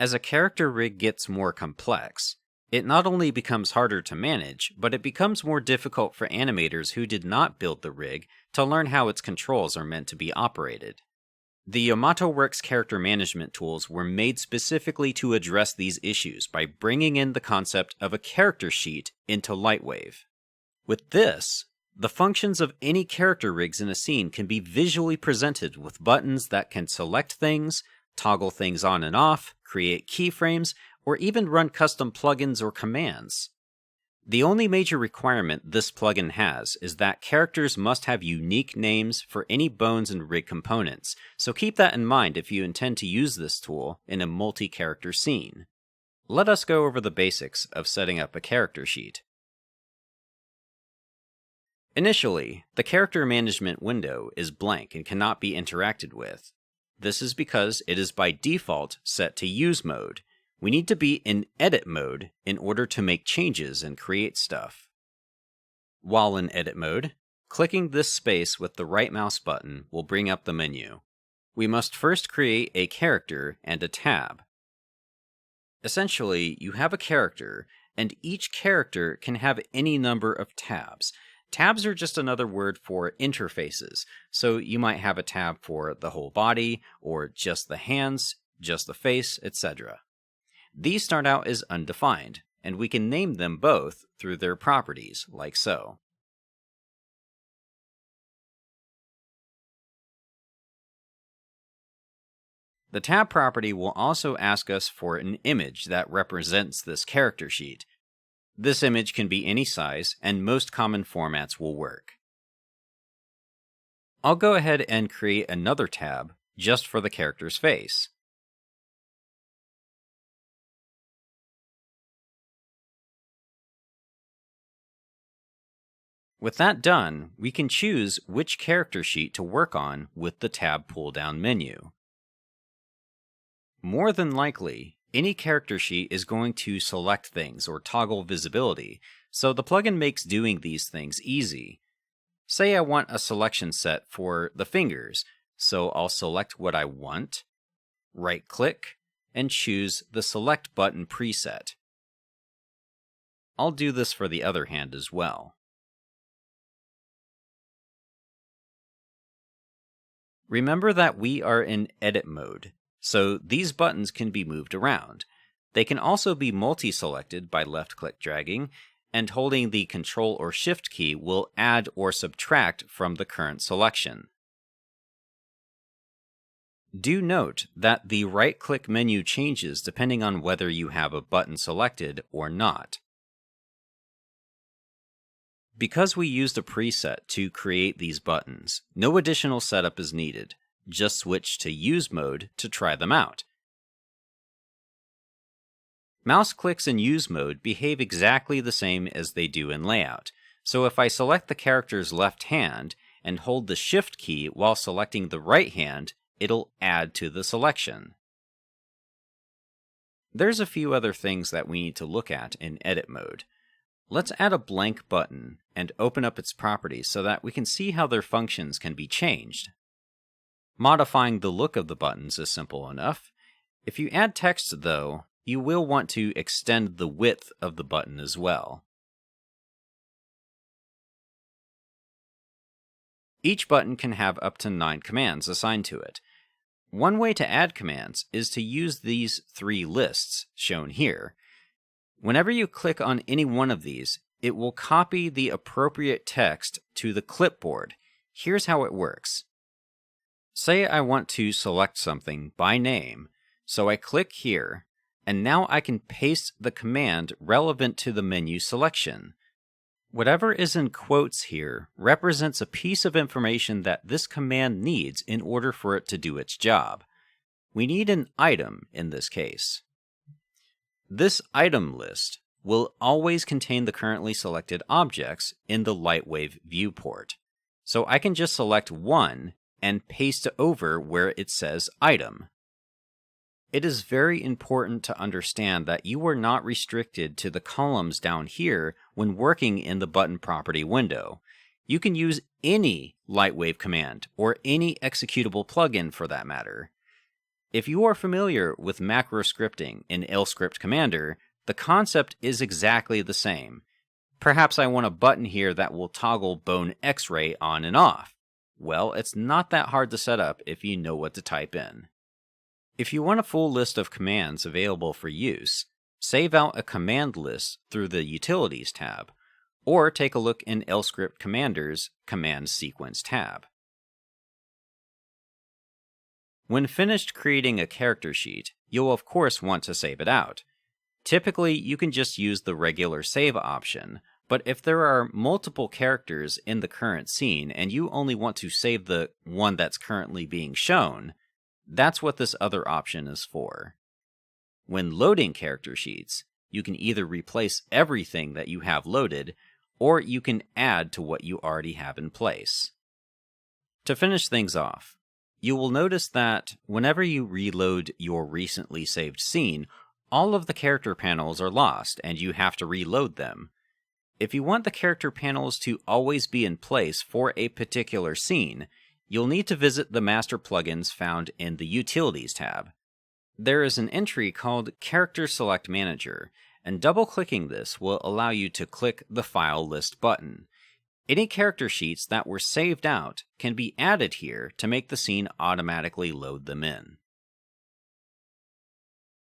As a character rig gets more complex, it not only becomes harder to manage, but it becomes more difficult for animators who did not build the rig to learn how its controls are meant to be operated. The YamatoWorks character management tools were made specifically to address these issues by bringing in the concept of a character sheet into Lightwave. With this, the functions of any character rigs in a scene can be visually presented with buttons that can select things, toggle things on and off, create keyframes, or even run custom plugins or commands. The only major requirement this plugin has is that characters must have unique names for any bones and rig components, so keep that in mind if you intend to use this tool in a multi-character scene. Let us go over the basics of setting up a character sheet. Initially, the character management window is blank and cannot be interacted with. This is because it is by default set to use mode. We need to be in edit mode in order to make changes and create stuff. While in edit mode, clicking this space with the right mouse button will bring up the menu. We must first create a character and a tab. Essentially, you have a character, and each character can have any number of tabs. Tabs are just another word for interfaces, so you might have a tab for the whole body, or just the hands, just the face, etc. These start out as undefined, and we can name them both through their properties, like so. The tab property will also ask us for an image that represents this character sheet. This image can be any size, and most common formats will work. I'll go ahead and create another tab just for the character's face. With that done, we can choose which character sheet to work on with the tab pull-down menu. More than likely, any character sheet is going to select things or toggle visibility, so the plugin makes doing these things easy. Say I want a selection set for the fingers, so I'll select what I want, right-click, and choose the Select button preset. I'll do this for the other hand as well. Remember that we are in edit mode, so these buttons can be moved around. They can also be multi-selected by left-click dragging, and holding the Ctrl or Shift key will add or subtract from the current selection. Do note that the right-click menu changes depending on whether you have a button selected or not. Because we used a preset to create these buttons, no additional setup is needed. Just switch to Use mode to try them out. Mouse clicks in Use mode behave exactly the same as they do in Layout, so if I select the character's left hand and hold the Shift key while selecting the right hand, it'll add to the selection. There's a few other things that we need to look at in edit mode. Let's add a blank button and open up its properties so that we can see how their functions can be changed. Modifying the look of the buttons is simple enough. If you add text, though, you will want to extend the width of the button as well. Each button can have up to 9 commands assigned to it. One way to add commands is to use these 3 lists shown here. Whenever you click on any one of these, it will copy the appropriate text to the clipboard. Here's how it works. Say I want to select something by name, so I click here, and now I can paste the command relevant to the menu selection. Whatever is in quotes here represents a piece of information that this command needs in order for it to do its job. We need an item in this case. This item list will always contain the currently selected objects in the Lightwave viewport. So I can just select one and paste it over where it says item. It is very important to understand that you are not restricted to the columns down here when working in the button property window. You can use any Lightwave command or any executable plugin for that matter. If you are familiar with macro scripting in IllScript Commander, the concept is exactly the same. Perhaps I want a button here that will toggle bone X-ray on and off. Well, it's not that hard to set up if you know what to type in. If you want a full list of commands available for use, save out a command list through the Utilities tab, or take a look in IllScript Commander's Command Sequence tab. When finished creating a character sheet, you'll of course want to save it out. Typically, you can just use the regular save option, but if there are multiple characters in the current scene and you only want to save the one that's currently being shown, that's what this other option is for. When loading character sheets, you can either replace everything that you have loaded, or you can add to what you already have in place. To finish things off, you will notice that whenever you reload your recently saved scene, all of the character panels are lost and you have to reload them. If you want the character panels to always be in place for a particular scene, you'll need to visit the master plugins found in the Utilities tab. There is an entry called Character Select Manager, and double-clicking this will allow you to click the File List button. Any character sheets that were saved out can be added here to make the scene automatically load them in.